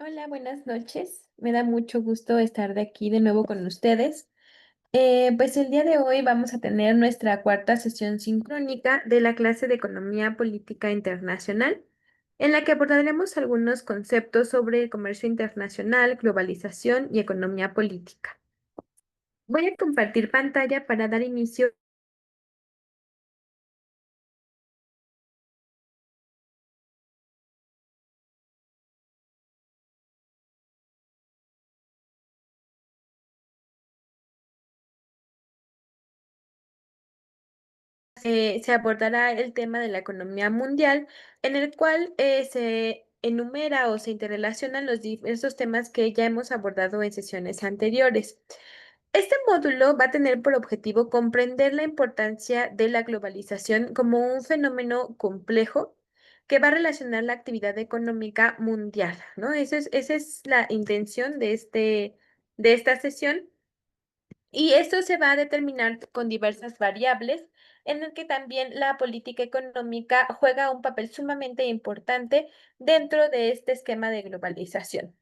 Hola, buenas noches. Me da mucho gusto estar de aquí de nuevo con ustedes. Pues el día de hoy vamos a tener nuestra cuarta sesión sincrónica de la clase de Economía Política Internacional, en la que abordaremos algunos conceptos sobre el comercio internacional, globalización y economía política. Voy a compartir pantalla para dar inicio. Se abordará el tema de la economía mundial, en el cual se enumera o se interrelacionan los diversos temas que ya hemos abordado en sesiones anteriores. Este módulo va a tener por objetivo comprender la importancia de la globalización como un fenómeno complejo que va a relacionar la actividad económica mundial, ¿no? Esa es la intención de esta sesión. Y esto se va a determinar con diversas variables, en el que también la política económica juega un papel sumamente importante dentro de este esquema de globalización.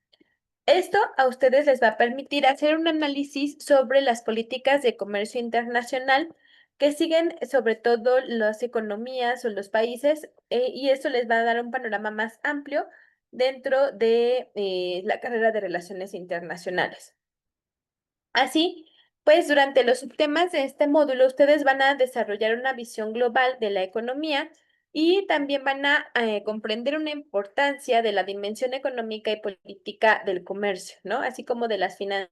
Esto a ustedes les va a permitir hacer un análisis sobre las políticas de comercio internacional que siguen sobre todo las economías o los países, y esto les va a dar un panorama más amplio dentro de la carrera de relaciones internacionales. Así, pues durante los subtemas de este módulo, ustedes van a desarrollar una visión global de la economía y también van a comprender una importancia de la dimensión económica y política del comercio, ¿no? Así como de las finanzas.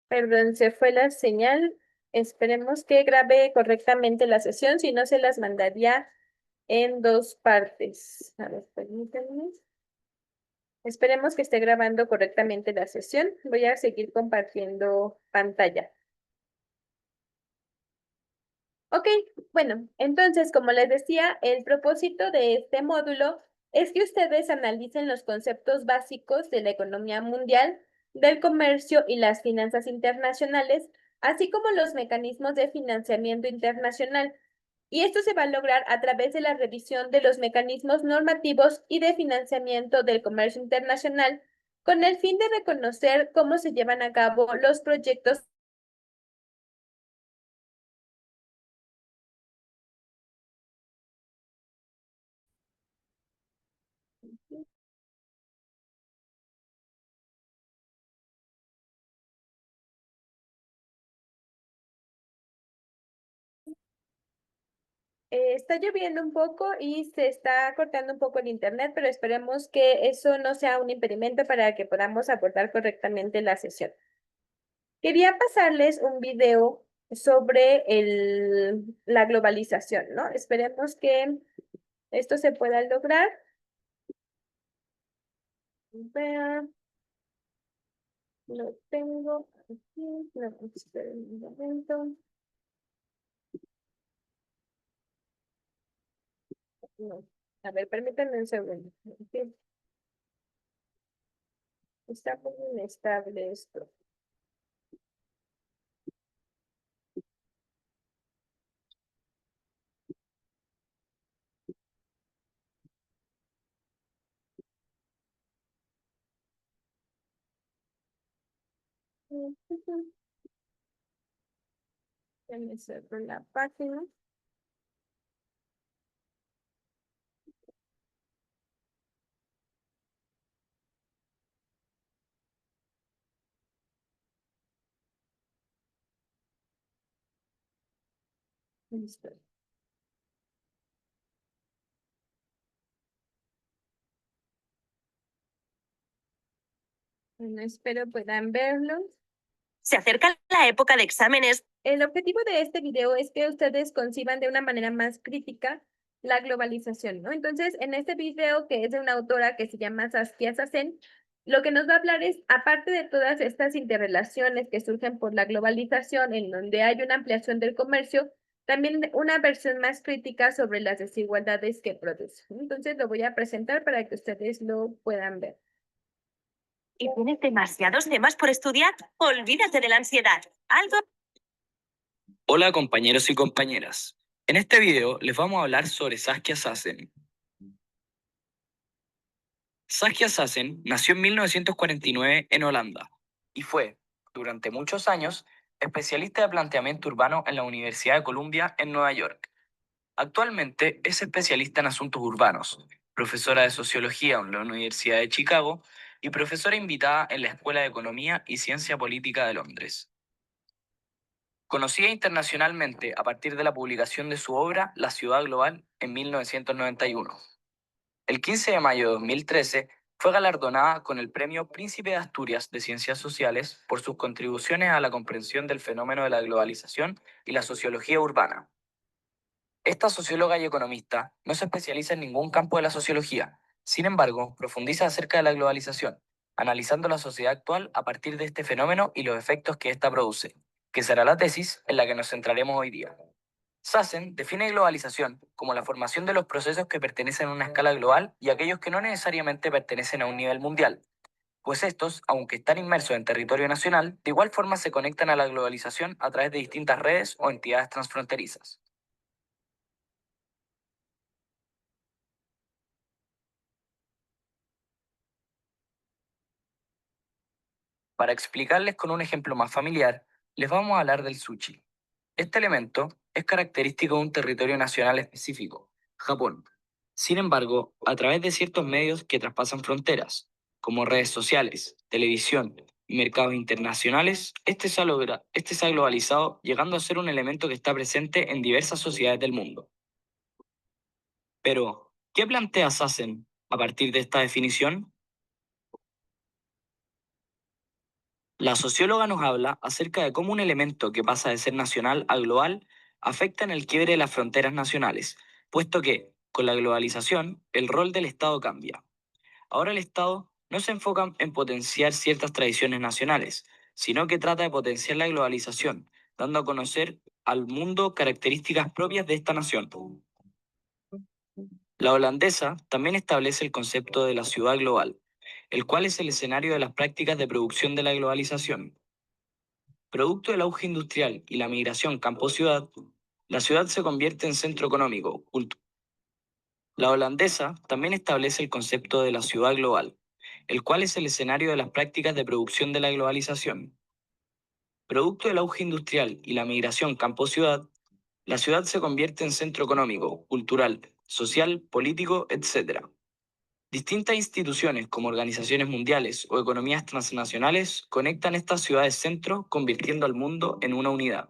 Perdón, se fue la señal. Esperemos que grabe correctamente la sesión, si no se las mandaría en dos partes. A ver, permítanme. Esperemos que esté grabando correctamente la sesión. Voy a seguir compartiendo pantalla. Ok, bueno, entonces, como les decía, el propósito de este módulo es que ustedes analicen los conceptos básicos de la economía mundial, del comercio y las finanzas internacionales, así como los mecanismos de financiamiento internacional. Y esto se va a lograr a través de la revisión de los mecanismos normativos y de financiamiento del comercio internacional, con el fin de reconocer cómo se llevan a cabo los proyectos. Está lloviendo un poco y se está cortando un poco el internet, pero esperemos que eso no sea un impedimento para que podamos abordar correctamente la sesión. Quería pasarles un video sobre la globalización, ¿no? Esperemos que esto se pueda lograr. Vea, lo tengo aquí. No, esperen un momento. No. A ver, permítanme un segundo. Ok, está muy inestable esto. Ya me cerró la página. Listo. Bueno, espero puedan verlo. Se acerca la época de exámenes. El objetivo de este video es que ustedes conciban de una manera más crítica la globalización, ¿no? Entonces, en este video, que es de una autora que se llama Saskia Sassen, lo que nos va a hablar es, aparte de todas estas interrelaciones que surgen por la globalización, en donde hay una ampliación del comercio, también una versión más crítica sobre las desigualdades que produce. Entonces, lo voy a presentar para que ustedes lo puedan ver. ¿Y tienes demasiados temas por estudiar? Olvídate de la ansiedad. Algo. Hola compañeros y compañeras. En este video les vamos a hablar sobre Saskia Sassen. Saskia Sassen nació en 1949 en Holanda y fue, durante muchos años, especialista de planteamiento urbano en la Universidad de Columbia en Nueva York. Actualmente es especialista en asuntos urbanos, profesora de sociología en la Universidad de Chicago y profesora invitada en la Escuela de Economía y Ciencia Política de Londres. Conocida internacionalmente a partir de la publicación de su obra La Ciudad Global en 1991. El 15 de mayo de 2013 fue galardonada con el Premio Príncipe de Asturias de Ciencias Sociales por sus contribuciones a la comprensión del fenómeno de la globalización y la sociología urbana. Esta socióloga y economista no se especializa en ningún campo de la sociología, sin embargo, profundiza acerca de la globalización, analizando la sociedad actual a partir de este fenómeno y los efectos que ésta produce, que será la tesis en la que nos centraremos hoy día. Sassen define globalización como la formación de los procesos que pertenecen a una escala global y aquellos que no necesariamente pertenecen a un nivel mundial, pues estos, aunque están inmersos en territorio nacional, de igual forma se conectan a la globalización a través de distintas redes o entidades transfronterizas. Para explicarles con un ejemplo más familiar, les vamos a hablar del sushi. Este elemento es característico de un territorio nacional específico, Japón. Sin embargo, a través de ciertos medios que traspasan fronteras, como redes sociales, televisión y mercados internacionales, este se ha globalizado, llegando a ser un elemento que está presente en diversas sociedades del mundo. Pero, ¿qué plantea Sassen a partir de esta definición? La socióloga nos habla acerca de cómo un elemento que pasa de ser nacional a global afecta en el quiebre de las fronteras nacionales, puesto que, con la globalización, el rol del Estado cambia. Ahora el Estado no se enfoca en potenciar ciertas tradiciones nacionales, sino que trata de potenciar la globalización, dando a conocer al mundo características propias de esta nación. La holandesa también establece el concepto de la ciudad global, el cual es el escenario de las prácticas de producción de la globalización. Producto del auge industrial y la migración campo-ciudad, la ciudad se convierte en centro económico. La holandesa también establece el concepto de la ciudad global, el cual es el escenario de las prácticas de producción de la globalización. Producto del auge industrial y la migración campo-ciudad, la ciudad se convierte en centro económico, cultural, social, político, etc. Distintas instituciones como organizaciones mundiales o economías transnacionales conectan estas ciudades centro, convirtiendo al mundo en una unidad.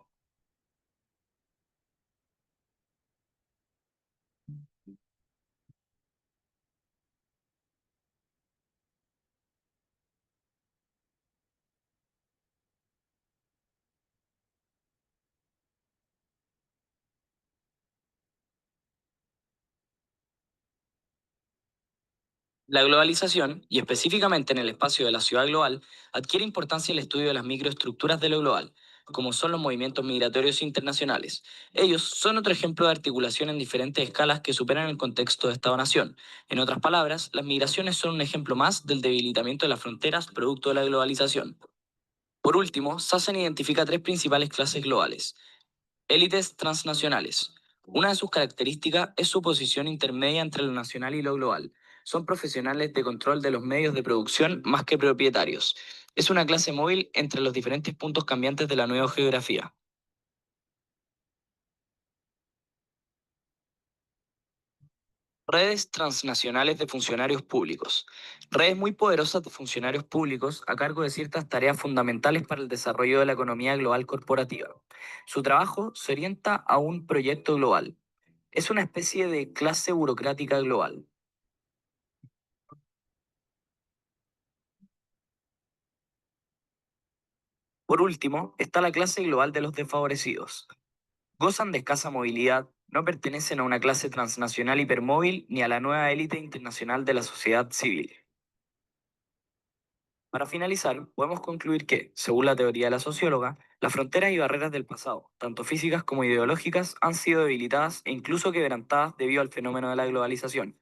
La globalización, y específicamente en el espacio de la ciudad global, adquiere importancia el estudio de las microestructuras de lo global, como son los movimientos migratorios internacionales. Ellos son otro ejemplo de articulación en diferentes escalas que superan el contexto de Estado-nación. En otras palabras, las migraciones son un ejemplo más del debilitamiento de las fronteras producto de la globalización. Por último, Sassen identifica tres principales clases globales. Élites transnacionales. Una de sus características es su posición intermedia entre lo nacional y lo global. Son profesionales de control de los medios de producción más que propietarios. Es una clase móvil entre los diferentes puntos cambiantes de la nueva geografía. Redes transnacionales de funcionarios públicos. Redes muy poderosas de funcionarios públicos a cargo de ciertas tareas fundamentales para el desarrollo de la economía global corporativa. Su trabajo se orienta a un proyecto global. Es una especie de clase burocrática global. Por último, está la clase global de los desfavorecidos. Gozan de escasa movilidad, no pertenecen a una clase transnacional hipermóvil ni a la nueva élite internacional de la sociedad civil. Para finalizar, podemos concluir que, según la teoría de la socióloga, las fronteras y barreras del pasado, tanto físicas como ideológicas, han sido debilitadas e incluso quebrantadas debido al fenómeno de la globalización.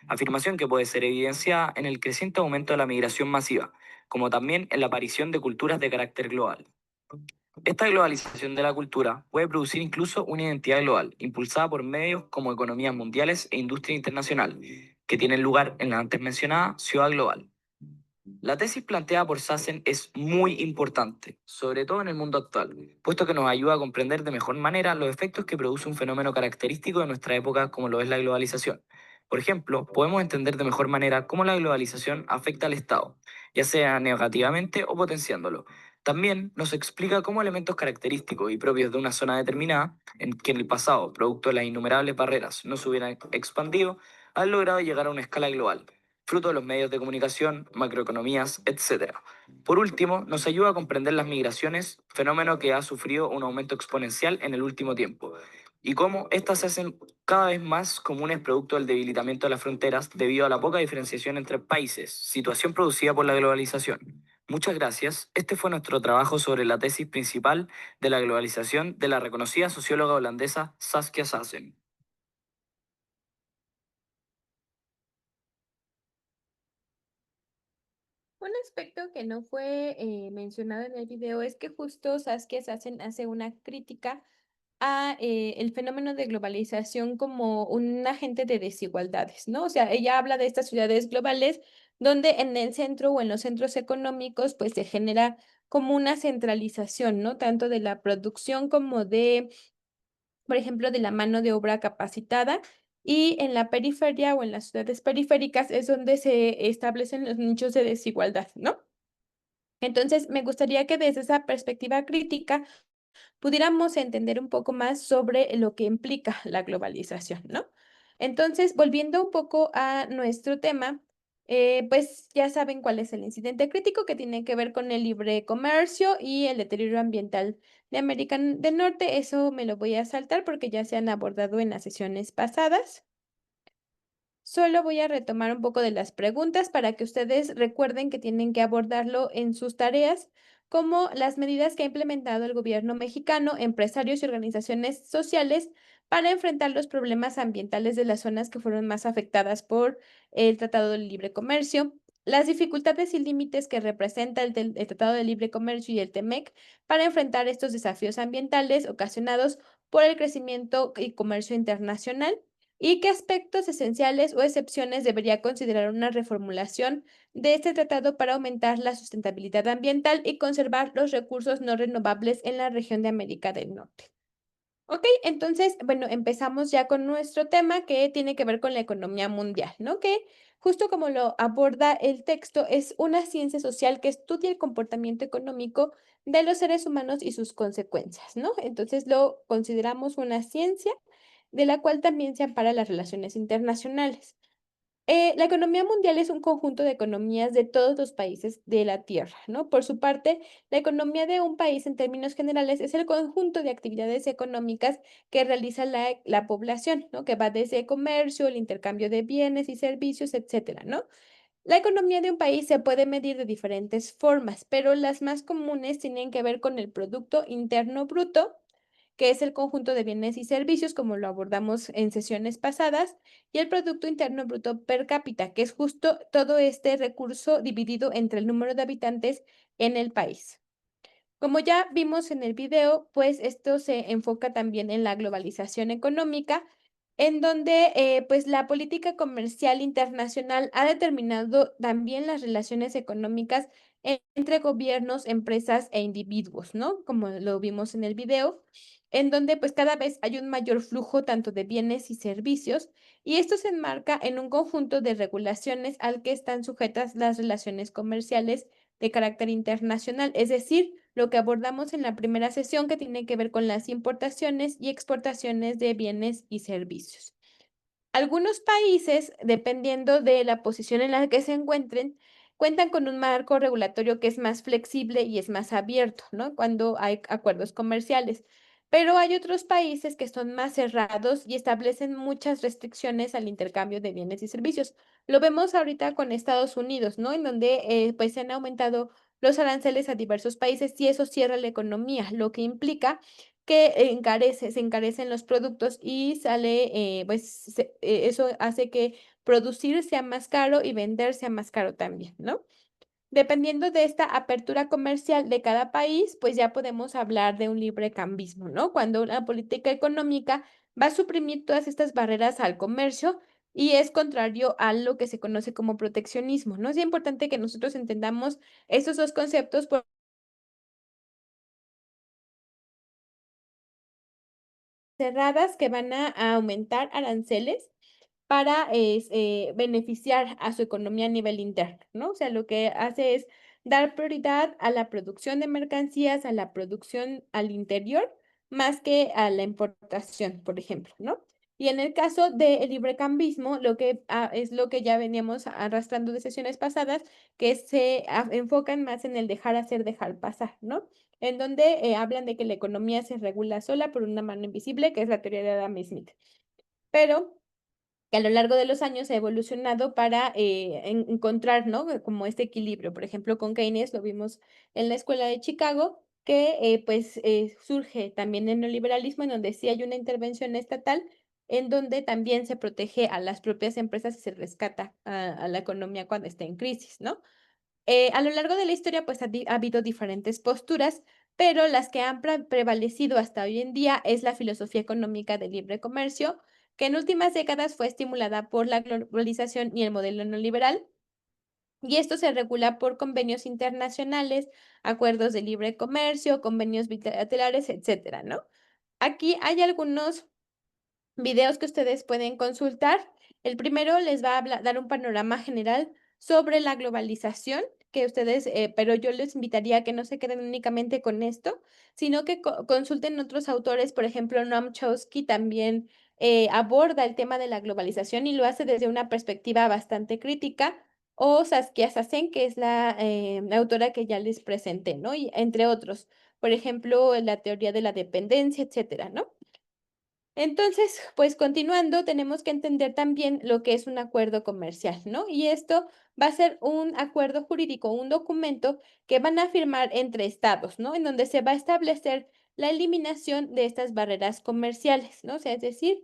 Afirmación que puede ser evidenciada en el creciente aumento de la migración masiva, como también en la aparición de culturas de carácter global. Esta globalización de la cultura puede producir incluso una identidad global, impulsada por medios como economías mundiales e industria internacional, que tienen lugar en la antes mencionada ciudad global. La tesis planteada por Sassen es muy importante, sobre todo en el mundo actual, puesto que nos ayuda a comprender de mejor manera los efectos que produce un fenómeno característico de nuestra época como lo es la globalización. Por ejemplo, podemos entender de mejor manera cómo la globalización afecta al Estado, ya sea negativamente o potenciándolo. También nos explica cómo elementos característicos y propios de una zona determinada, en que en el pasado, producto de las innumerables barreras, no se hubieran expandido, han logrado llegar a una escala global fruto de los medios de comunicación, macroeconomías, etcétera. Por último, nos ayuda a comprender las migraciones, fenómeno que ha sufrido un aumento exponencial en el último tiempo, y cómo éstas se hacen cada vez más comunes producto del debilitamiento de las fronteras debido a la poca diferenciación entre países, situación producida por la globalización. Muchas gracias. Este fue nuestro trabajo sobre la tesis principal de la globalización de la reconocida socióloga holandesa Saskia Sassen. Un aspecto que no fue mencionado en el video es que justo Saskia Sassen hace una crítica a el fenómeno de globalización como un agente de desigualdades, ¿no? O sea, ella habla de estas ciudades globales donde en el centro o en los centros económicos pues se genera como una centralización, ¿no? Tanto de la producción como de, por ejemplo, de la mano de obra capacitada. Y en la periferia o en las ciudades periféricas es donde se establecen los nichos de desigualdad, ¿no? Entonces, me gustaría que desde esa perspectiva crítica pudiéramos entender un poco más sobre lo que implica la globalización, ¿no? Entonces, volviendo un poco a nuestro tema, pues ya saben cuál es el incidente crítico que tiene que ver con el libre comercio y el deterioro ambiental de América del Norte. Eso me lo voy a saltar porque ya se han abordado en las sesiones pasadas. Solo voy a retomar un poco de las preguntas para que ustedes recuerden que tienen que abordarlo en sus tareas, como las medidas que ha implementado el gobierno mexicano, empresarios y organizaciones sociales para enfrentar los problemas ambientales de las zonas que fueron más afectadas por el Tratado de Libre Comercio, las dificultades y límites que representa el Tratado de Libre Comercio y el TEMEC para enfrentar estos desafíos ambientales ocasionados por el crecimiento y comercio internacional. ¿Y qué aspectos esenciales o excepciones debería considerar una reformulación de este tratado para aumentar la sustentabilidad ambiental y conservar los recursos no renovables en la región de América del Norte? Ok, entonces, bueno, empezamos ya con nuestro tema que tiene que ver con la economía mundial, ¿no? Que justo como lo aborda el texto, es una ciencia social que estudia el comportamiento económico de los seres humanos y sus consecuencias, ¿no? Entonces lo consideramos una ciencia de la cual también se ampara las relaciones internacionales. La economía mundial es un conjunto de economías de todos los países de la Tierra, ¿no? Por su parte, la economía de un país en términos generales es el conjunto de actividades económicas que realiza la población, ¿no? Que va desde comercio, el intercambio de bienes y servicios, etcétera, ¿no? La economía de un país se puede medir de diferentes formas, pero las más comunes tienen que ver con el Producto Interno Bruto, que es el conjunto de bienes y servicios, como lo abordamos en sesiones pasadas, y el Producto Interno Bruto per cápita, que es justo todo este recurso dividido entre el número de habitantes en el país. Como ya vimos en el video, pues esto se enfoca también en la globalización económica, en donde pues la política comercial internacional ha determinado también las relaciones económicas entre gobiernos, empresas e individuos, ¿no? Como lo vimos en el video, en donde pues cada vez hay un mayor flujo tanto de bienes y servicios, y esto se enmarca en un conjunto de regulaciones al que están sujetas las relaciones comerciales de carácter internacional, es decir, lo que abordamos en la primera sesión que tiene que ver con las importaciones y exportaciones de bienes y servicios. Algunos países, dependiendo de la posición en la que se encuentren, cuentan con un marco regulatorio que es más flexible y es más abierto, ¿no? Cuando hay acuerdos comerciales. Pero hay otros países que son más cerrados y establecen muchas restricciones al intercambio de bienes y servicios. Lo vemos ahorita con Estados Unidos, ¿no? En donde pues se han aumentado los aranceles a diversos países y eso cierra la economía, lo que implica que se encarecen los productos y sale, pues, eso hace que producir sea más caro y vender sea más caro también, ¿no? Dependiendo de esta apertura comercial de cada país, pues ya podemos hablar de un librecambismo, ¿no? Cuando una política económica va a suprimir todas estas barreras al comercio y es contrario a lo que se conoce como proteccionismo, ¿no? Es importante que nosotros entendamos estos dos conceptos cerradas que van a aumentar aranceles para, beneficiar a su economía a nivel interno, ¿no? O sea, lo que hace es dar prioridad a la producción de mercancías, a la producción al interior, más que a la importación, por ejemplo, ¿no? Y en el caso del librecambismo, lo que, es lo que ya veníamos arrastrando de sesiones pasadas, que se enfocan más en el dejar hacer, dejar pasar, ¿no? En donde, hablan de que la economía se regula sola por una mano invisible, que es la teoría de Adam Smith. Pero que a lo largo de los años ha evolucionado para, encontrar, ¿no? Como este equilibrio. Por ejemplo, con Keynes lo vimos en la escuela de Chicago, que, pues, surge también el neoliberalismo, en donde sí hay una intervención estatal, en donde también se protege a las propias empresas y se rescata a la economía cuando está en crisis, ¿no? A lo largo de la historia, pues, ha habido diferentes posturas, pero las que han prevalecido hasta hoy en día es la filosofía económica del libre comercio, que en últimas décadas fue estimulada por la globalización y el modelo neoliberal, y esto se regula por convenios internacionales, acuerdos de libre comercio, convenios bilaterales, etcétera, ¿no? Aquí hay algunos videos que ustedes pueden consultar. El primero les va a dar un panorama general sobre la globalización, que ustedes, pero yo les invitaría a que no se queden únicamente con esto, sino que consulten otros autores. Por ejemplo, Noam Chomsky también aborda el tema de la globalización y lo hace desde una perspectiva bastante crítica, o Saskia Sassen, que es la autora que ya les presenté, ¿no? Y entre otros, por ejemplo, la teoría de la dependencia, etcétera, ¿no? Entonces, pues continuando, tenemos que entender también lo que es un acuerdo comercial, ¿no? Y esto va a ser un acuerdo jurídico, un documento que van a firmar entre estados, ¿no? En donde se va a establecer la eliminación de estas barreras comerciales, ¿no? O sea, es decir,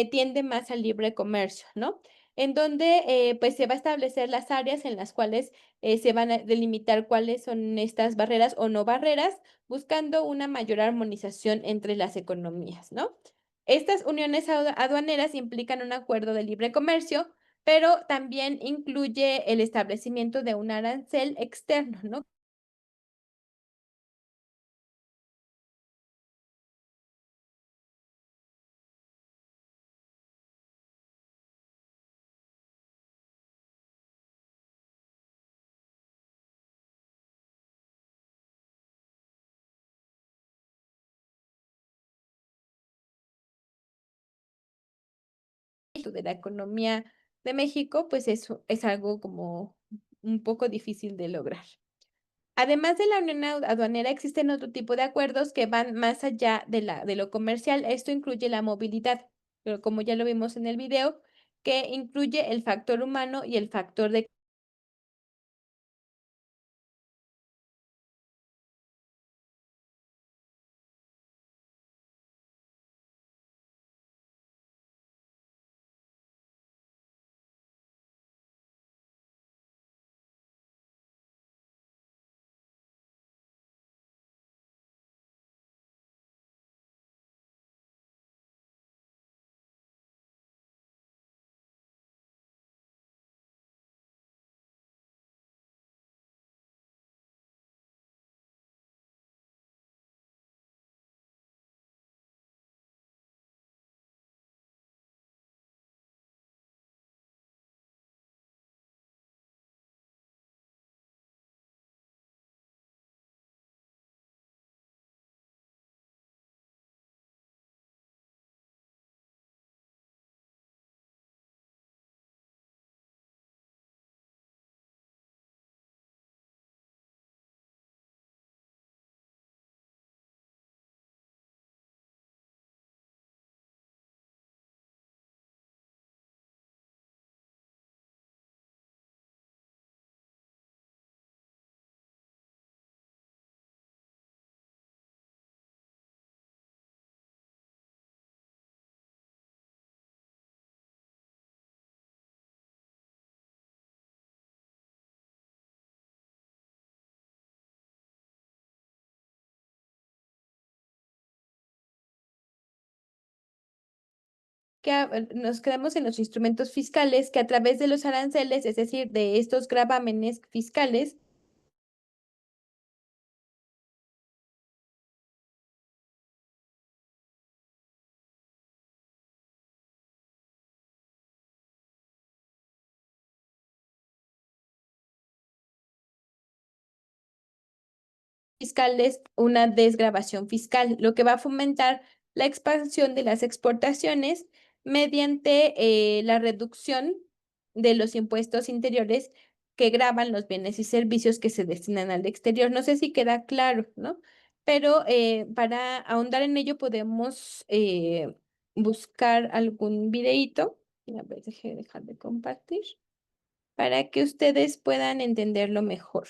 tiende más al libre comercio, ¿no? En donde, pues se va a establecer las áreas en las cuales se van a delimitar cuáles son estas barreras o no barreras, buscando una mayor armonización entre las economías, ¿no? Estas uniones aduaneras implican un acuerdo de libre comercio, pero también incluye el establecimiento de un arancel externo, ¿no? De la economía de México, pues eso es algo como un poco difícil de lograr. Además de la unión aduanera, existen otro tipo de acuerdos que van más allá de lo comercial. Esto incluye la movilidad, pero como ya lo vimos en el video, que incluye el factor humano y el factor de nos quedamos en los instrumentos fiscales que a través de los aranceles, es decir, de estos gravámenes fiscales, una desgravación fiscal, lo que va a fomentar la expansión de las exportaciones mediante la reducción de los impuestos interiores que gravan los bienes y servicios que se destinan al exterior. No sé si queda claro, ¿no? Pero para ahondar en ello podemos buscar algún videíto. A ver, dejar de compartir para que ustedes puedan entenderlo mejor.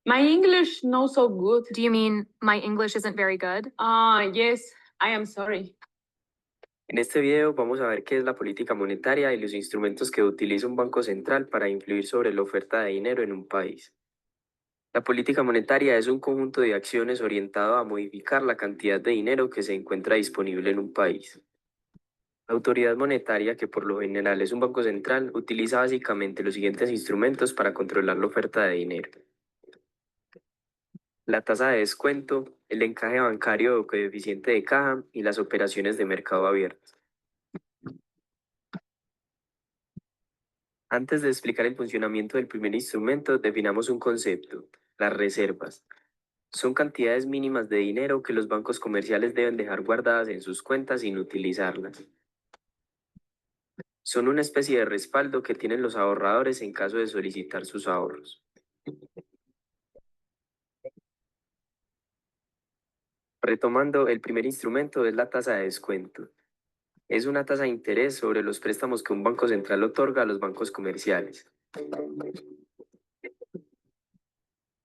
My English not so good. Do you mean my English isn't very good? Yes, I am sorry. En este video vamos a ver qué es la política monetaria y los instrumentos que utiliza un banco central para influir sobre la oferta de dinero en un país. La política monetaria es un conjunto de acciones orientado a modificar la cantidad de dinero que se encuentra disponible en un país. La autoridad monetaria, que por lo general es un banco central, utiliza básicamente los siguientes instrumentos para controlar la oferta de dinero: la tasa de descuento, el encaje bancario o coeficiente de caja y las operaciones de mercado abierto. Antes de explicar el funcionamiento del primer instrumento, definamos un concepto: las reservas. Son cantidades mínimas de dinero que los bancos comerciales deben dejar guardadas en sus cuentas sin utilizarlas. Son una especie de respaldo que tienen los ahorradores en caso de solicitar sus ahorros. Retomando, el primer instrumento es la tasa de descuento. Es una tasa de interés sobre los préstamos que un banco central otorga a los bancos comerciales.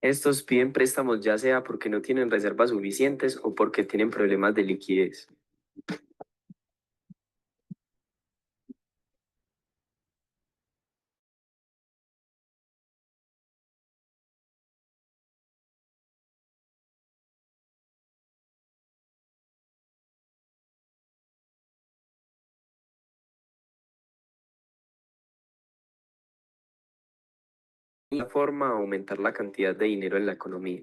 Estos piden préstamos ya sea porque no tienen reservas suficientes o porque tienen problemas de liquidez. Una forma de aumentar la cantidad de dinero en la economía.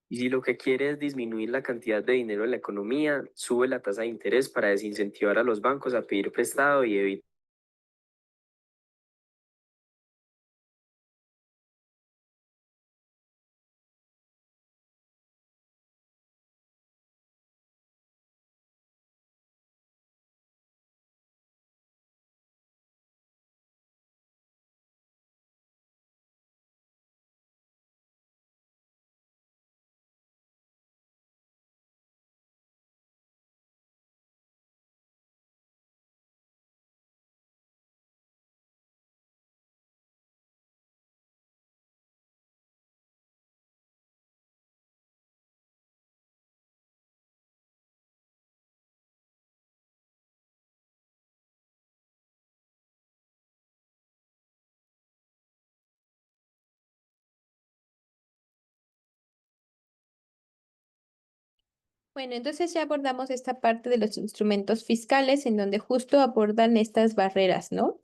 Y si lo que quiere es disminuir la cantidad de dinero en la economía, sube la tasa de interés para desincentivar a los bancos a pedir prestado y evitar. Bueno, entonces ya abordamos esta parte de los instrumentos fiscales en donde justo abordan estas barreras, ¿no?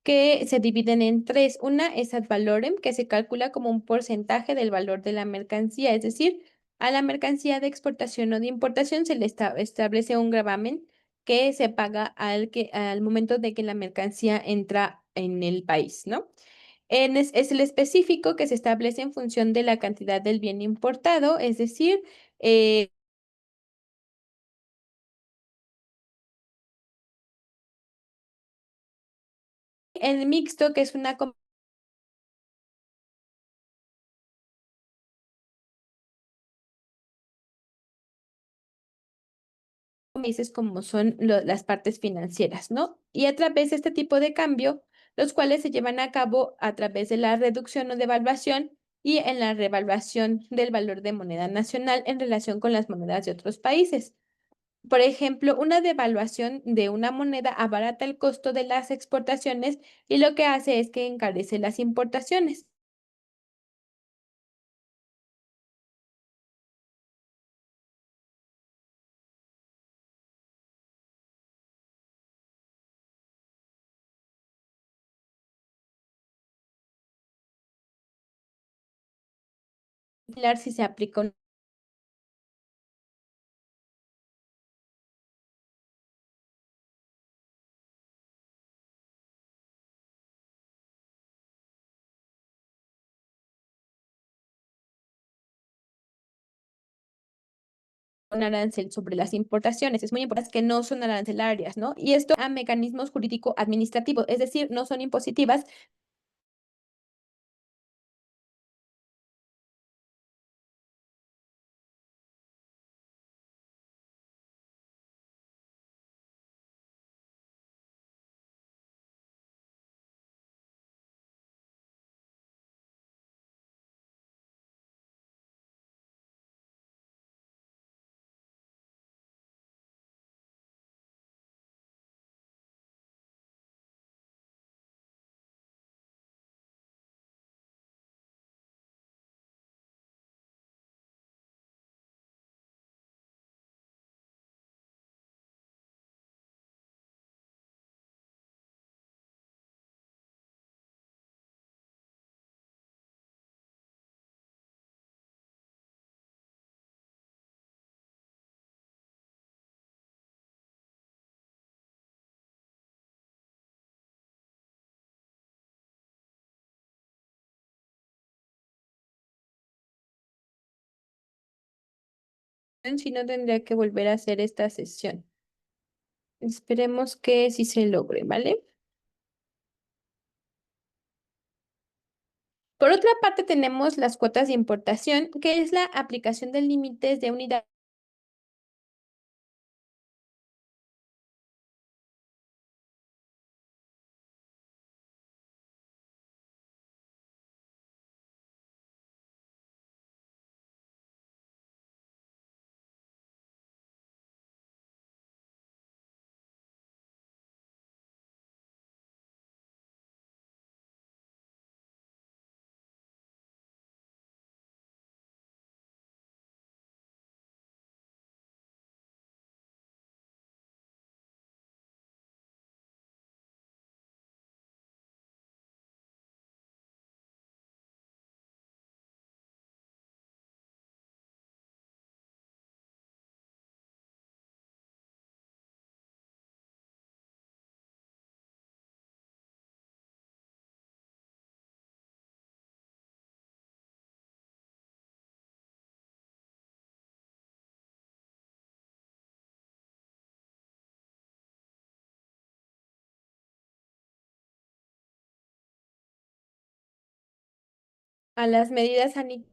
Que se dividen en tres. Una es ad valorem, que se calcula como un porcentaje del valor de la mercancía, es decir, a la mercancía de exportación o de importación se le establece un gravamen que se paga al momento de que la mercancía entra en el país, ¿no? Es el específico que se establece en función de la cantidad del bien importado, es decir, eh, el mixto, que es una países como son las partes financieras, ¿no? Y a través de este tipo de cambio, los cuales se llevan a cabo a través de la reducción o devaluación y en la revaluación del valor de moneda nacional en relación con las monedas de otros países. Por ejemplo, una devaluación de una moneda abarata el costo de las exportaciones y lo que hace es que encarece las importaciones. Similar si se aplica un arancel sobre las importaciones. Es muy importante que no son arancelarias, ¿no? Y esto a mecanismos jurídico-administrativos, es decir, no son impositivas. Si no, tendría que volver a hacer esta sesión. Esperemos que sí se logre, ¿vale? Por otra parte, tenemos las cuotas de importación, que es la aplicación de límites de unidad a las medidas sanitarias.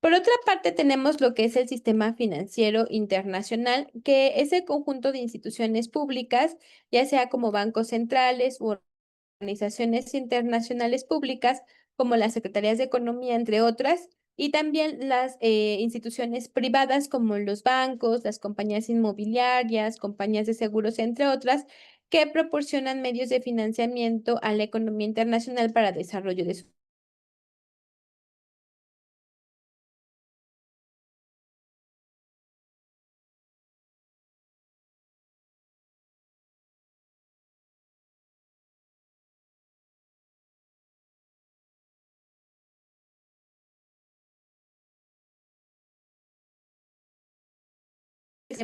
Por otra parte, tenemos lo que es el sistema financiero internacional, que es el conjunto de instituciones públicas, ya sea como bancos centrales u organizaciones internacionales públicas, como las secretarías de Economía, entre otras, y también las instituciones privadas como los bancos, las compañías inmobiliarias, compañías de seguros, entre otras, que proporcionan medios de financiamiento a la economía internacional para desarrollo de su.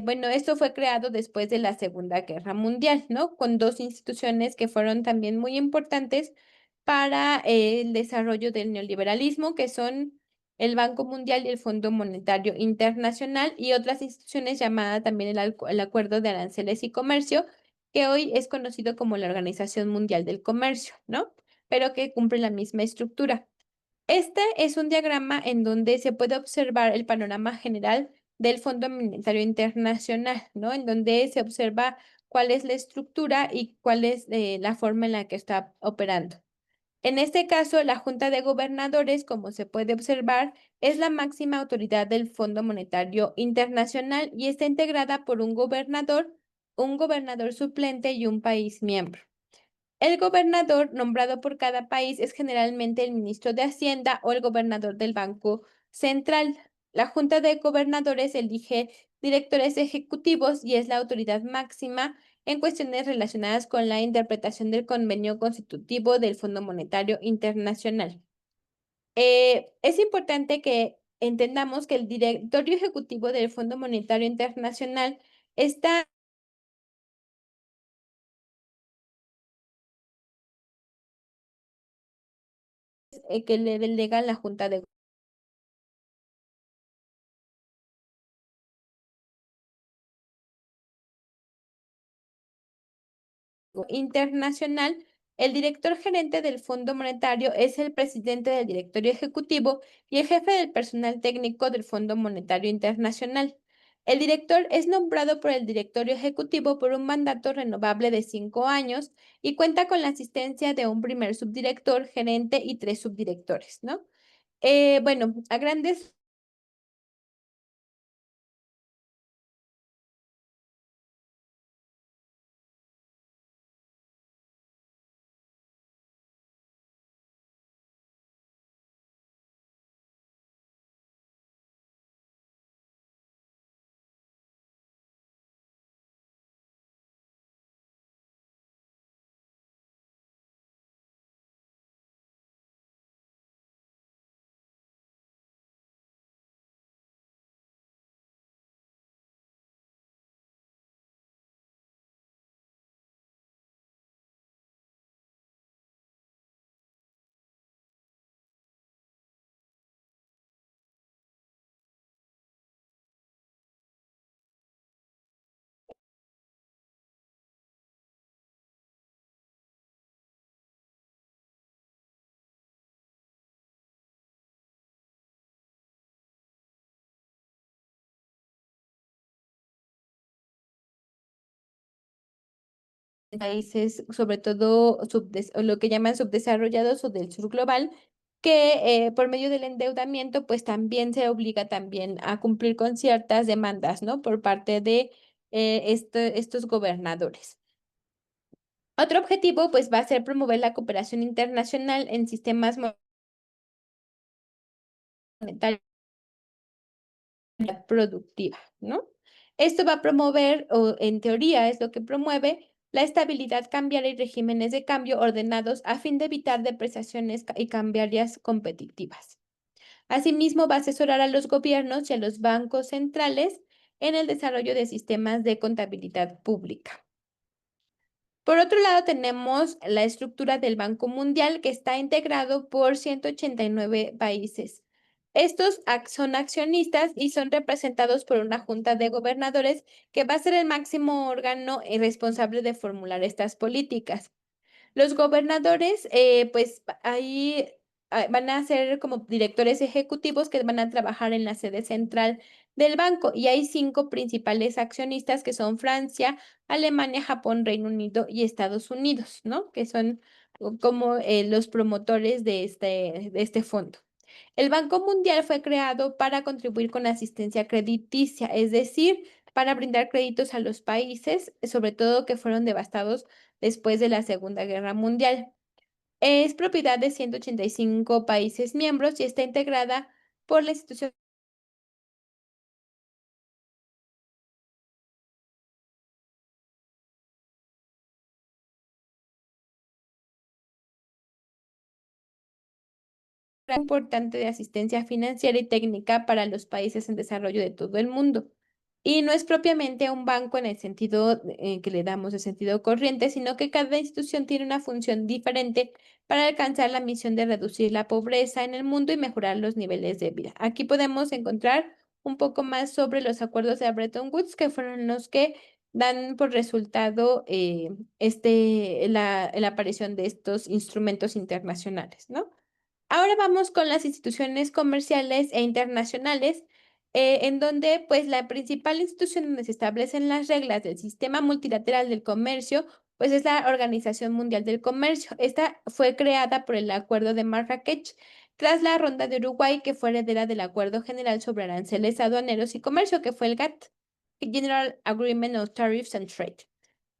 Bueno, esto fue creado después de la Segunda Guerra Mundial, ¿no? Con dos instituciones que fueron también muy importantes para el desarrollo del neoliberalismo, que son el Banco Mundial y el Fondo Monetario Internacional, y otras instituciones llamadas también el Acuerdo de Aranceles y Comercio, que hoy es conocido como la Organización Mundial del Comercio, ¿no? pero que cumplen la misma estructura. Este es un diagrama en donde se puede observar el panorama general del Fondo Monetario Internacional, ¿no? En donde se observa cuál es la estructura y cuál es la forma en la que está operando. En este caso, la Junta de Gobernadores, como se puede observar, es la máxima autoridad del Fondo Monetario Internacional y está integrada por un gobernador suplente y un país miembro. El gobernador nombrado por cada país es generalmente el ministro de Hacienda o el gobernador del Banco Central. La Junta de Gobernadores elige directores ejecutivos y es la autoridad máxima en cuestiones relacionadas con la interpretación del convenio constitutivo del Fondo Monetario Internacional. Es importante que entendamos que el directorio ejecutivo del Fondo Monetario Internacional está que le delega la Junta de Internacional. El director gerente del Fondo Monetario es el presidente del directorio ejecutivo y el jefe del personal técnico del Fondo Monetario Internacional. El director es nombrado por el directorio ejecutivo por un mandato renovable de 5 años y cuenta con la asistencia de un primer subdirector, gerente y 3 subdirectores, ¿no? Bueno, a grandes países, sobre todo o lo que llaman subdesarrollados o del sur global, que por medio del endeudamiento, pues también se obliga también a cumplir con ciertas demandas, ¿no? Por parte de estos gobernadores. Otro objetivo, pues, va a ser promover la cooperación internacional en sistemas monetarios productiva, ¿no? Esto va a promover, o en teoría es lo que promueve, la estabilidad cambiaria y regímenes de cambio ordenados a fin de evitar depreciaciones y cambiarias competitivas. Asimismo, va a asesorar a los gobiernos y a los bancos centrales en el desarrollo de sistemas de contabilidad pública. Por otro lado, tenemos la estructura del Banco Mundial, que está integrado por 189 países. Estos son accionistas y son representados por una junta de gobernadores que va a ser el máximo órgano responsable de formular estas políticas. Los gobernadores, pues ahí van a ser como directores ejecutivos que van a trabajar en la sede central del banco y hay 5 principales accionistas que son Francia, Alemania, Japón, Reino Unido y Estados Unidos, ¿no? Que son como los promotores de este fondo. El Banco Mundial fue creado para contribuir con asistencia crediticia, es decir, para brindar créditos a los países, sobre todo que fueron devastados después de la Segunda Guerra Mundial. Es propiedad de 185 países miembros y está integrada por la institución importante de asistencia financiera y técnica para los países en desarrollo de todo el mundo. Y no es propiamente un banco en el sentido que le damos de sentido corriente, sino que cada institución tiene una función diferente para alcanzar la misión de reducir la pobreza en el mundo y mejorar los niveles de vida. Aquí podemos encontrar un poco más sobre los acuerdos de Bretton Woods, que fueron los que dan por resultado la aparición de estos instrumentos internacionales, ¿no? Ahora vamos con las instituciones comerciales e internacionales, en donde pues la principal institución donde se establecen las reglas del sistema multilateral del comercio, pues es la Organización Mundial del Comercio. Esta fue creada por el Acuerdo de Marrakech tras la Ronda de Uruguay, que fue heredera del Acuerdo General sobre Aranceles Aduaneros y Comercio, que fue el GATT, General Agreement on Tariffs and Trade.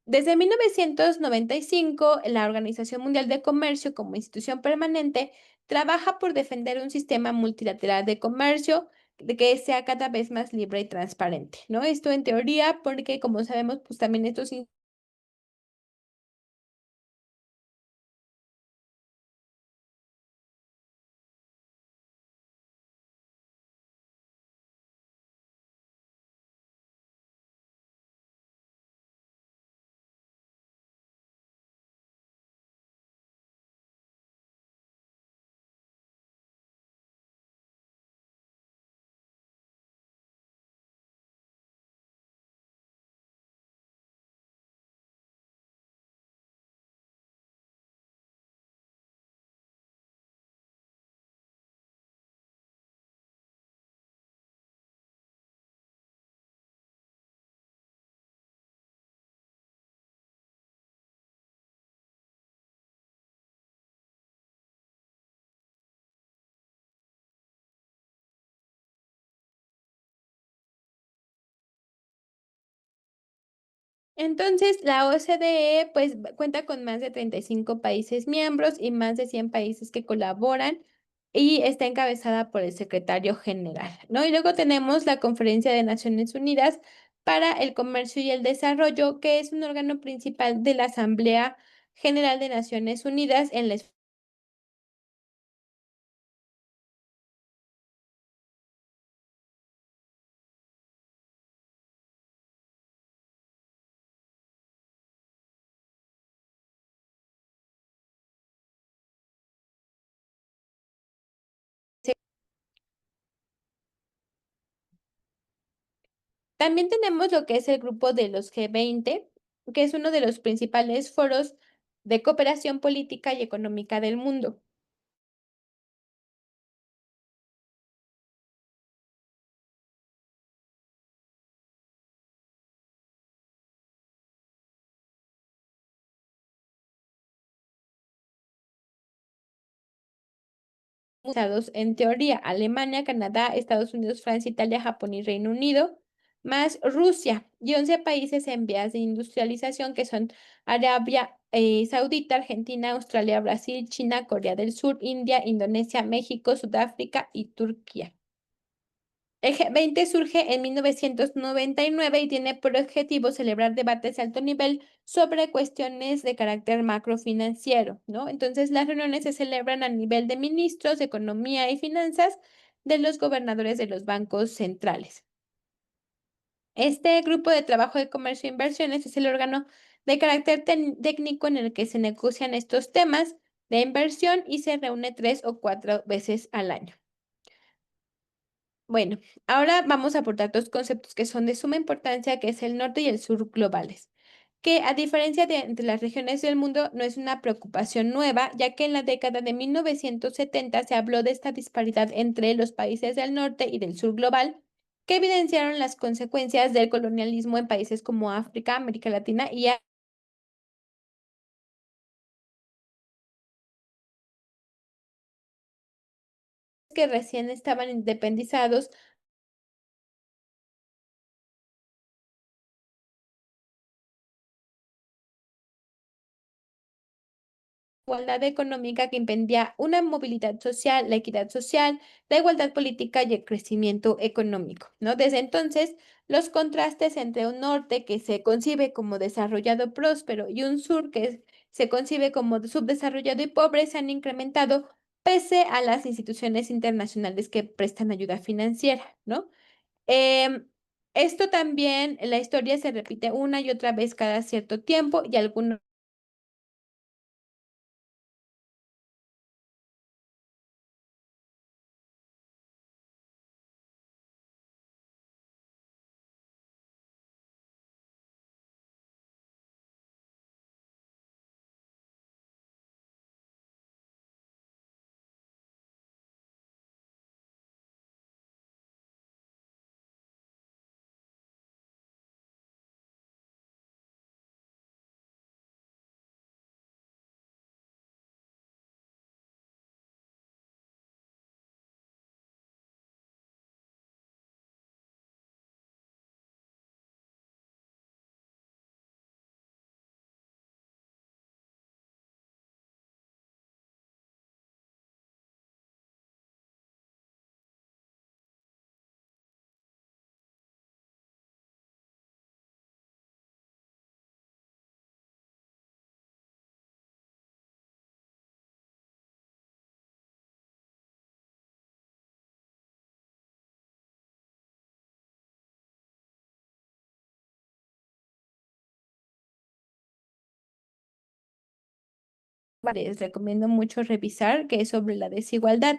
Desde 1995, la Organización Mundial de Comercio, como institución permanente, trabaja por defender un sistema multilateral de comercio de que sea cada vez más libre y transparente, ¿no? Esto en teoría, porque como sabemos, pues también estos Entonces, la OCDE pues cuenta con más de 35 países miembros y más de 100 países que colaboran y está encabezada por el secretario general, ¿no? Y luego tenemos la Conferencia de Naciones Unidas para el Comercio y el Desarrollo, que es un órgano principal de la Asamblea General de Naciones Unidas en la También tenemos lo que es el grupo de los G20, que es uno de los principales foros de cooperación política y económica del mundo. Usados en teoría: Alemania, Canadá, Estados Unidos, Francia, Italia, Japón y Reino Unido, más Rusia y 11 países en vías de industrialización que son Arabia Saudita, Argentina, Australia, Brasil, China, Corea del Sur, India, Indonesia, México, Sudáfrica y Turquía. El G20 surge en 1999 y tiene por objetivo celebrar debates de alto nivel sobre cuestiones de carácter macrofinanciero, ¿no? Entonces, las reuniones se celebran a nivel de ministros de Economía y Finanzas de los gobernadores de los bancos centrales. Este grupo de trabajo de comercio e inversiones es el órgano de carácter técnico en el que se negocian estos temas de inversión y se reúne 3 o 4 veces al año. Bueno, ahora vamos a abordar dos conceptos que son de suma importancia, que es el norte y el sur globales, que a diferencia de entre las regiones del mundo no es una preocupación nueva, ya que en la década de 1970 se habló de esta disparidad entre los países del norte y del sur global, que evidenciaron las consecuencias del colonialismo en países como África, América Latina y que recién estaban independizados. Igualdad económica que impedía una movilidad social, la equidad social, la igualdad política y el crecimiento económico, ¿no? Desde entonces, los contrastes entre un norte que se concibe como desarrollado próspero y un sur que se concibe como subdesarrollado y pobre se han incrementado pese a las instituciones internacionales que prestan ayuda financiera, ¿no? Em, Esto también, la historia se repite una y otra vez cada cierto tiempo y algunos les recomiendo mucho revisar, que es sobre la desigualdad.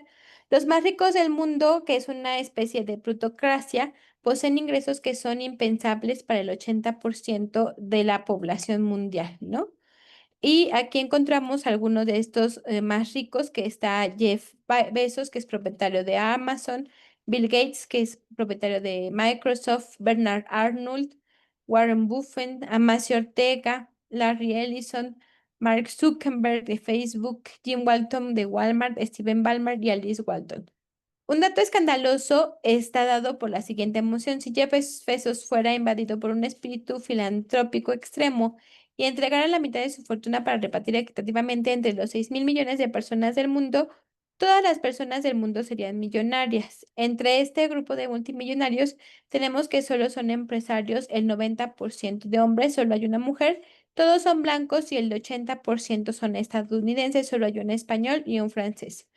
Los más ricos del mundo, que es una especie de plutocracia, poseen ingresos que son impensables para el 80% de la población mundial, ¿no? Y aquí encontramos algunos de estos más ricos, que está Jeff Bezos, que es propietario de Amazon, Bill Gates, que es propietario de Microsoft, Bernard Arnold, Warren Buffett, Amancio Ortega, Larry Ellison, Mark Zuckerberg de Facebook, Jim Walton de Walmart, Steven Ballmer y Alice Walton. Un dato escandaloso está dado por la siguiente emoción. Si Jeff Bezos fuera invadido por un espíritu filantrópico extremo y entregara la mitad de su fortuna para repartir equitativamente entre los 6.000 millones de personas del mundo, todas las personas del mundo serían millonarias. Entre este grupo de multimillonarios tenemos que solo son empresarios, el 90% de hombres, solo hay una mujer, todos son blancos y el 80% son estadounidenses, solo hay un español y un francés.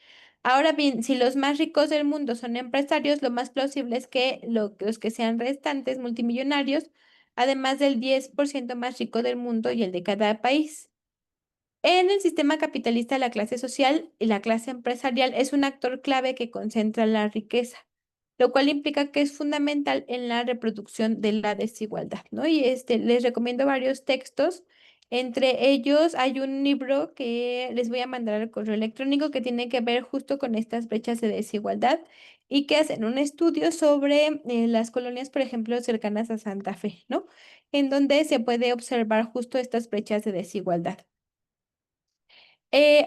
Ahora bien, si los más ricos del mundo son empresarios, lo más plausible es que los que sean restantes multimillonarios, además del 10% más rico del mundo y el de cada país. En el sistema capitalista, la clase social y la clase empresarial es un actor clave que concentra la riqueza, lo cual implica que es fundamental en la reproducción de la desigualdad, ¿no? Y les recomiendo varios textos. Entre ellos hay un libro que les voy a mandar al correo electrónico que tiene que ver justo con estas brechas de desigualdad y que hacen un estudio sobre las colonias, por ejemplo, cercanas a Santa Fe, ¿no? En donde se puede observar justo estas brechas de desigualdad.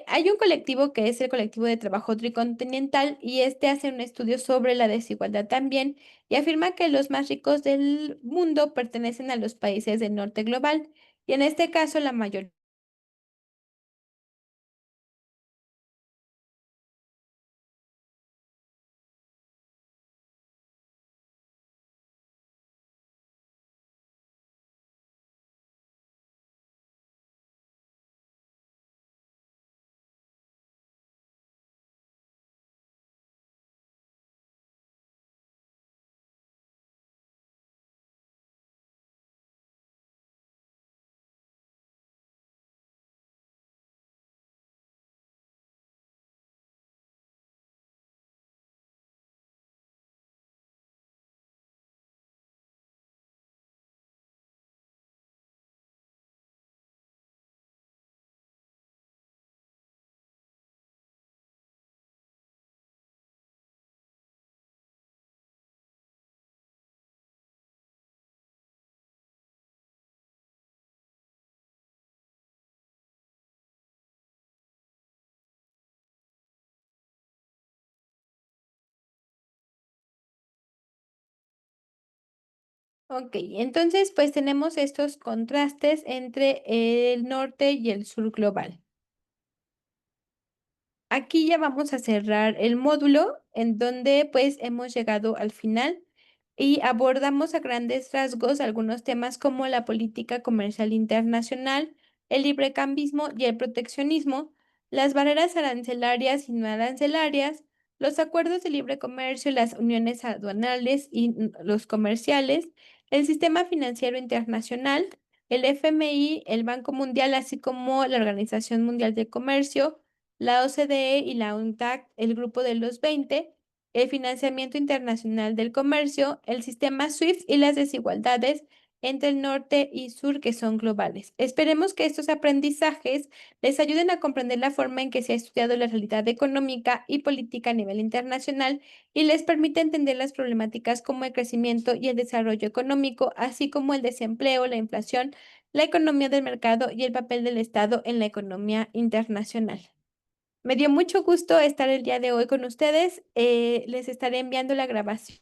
Hay un colectivo que es el colectivo de trabajo tricontinental y este hace un estudio sobre la desigualdad también y afirma que los más ricos del mundo pertenecen a los países del norte global y en este caso la mayoría. Ok, entonces pues tenemos estos contrastes entre el norte y el sur global. Aquí ya vamos a cerrar el módulo en donde pues hemos llegado al final y abordamos a grandes rasgos algunos temas como la política comercial internacional, el librecambismo y el proteccionismo, las barreras arancelarias y no arancelarias, los acuerdos de libre comercio, las uniones aduanales y los comerciales, el sistema financiero internacional, el FMI, el Banco Mundial, así como la Organización Mundial de Comercio, la OCDE y la UNCTAD, el Grupo de los 20, el financiamiento internacional del comercio, el sistema SWIFT y las desigualdades entre el norte y sur que son globales. Esperemos que estos aprendizajes les ayuden a comprender la forma en que se ha estudiado la realidad económica y política a nivel internacional y les permita entender las problemáticas como el crecimiento y el desarrollo económico, así como el desempleo, la inflación, la economía del mercado y el papel del Estado en la economía internacional. Me dio mucho gusto estar el día de hoy con ustedes. Les estaré enviando la grabación.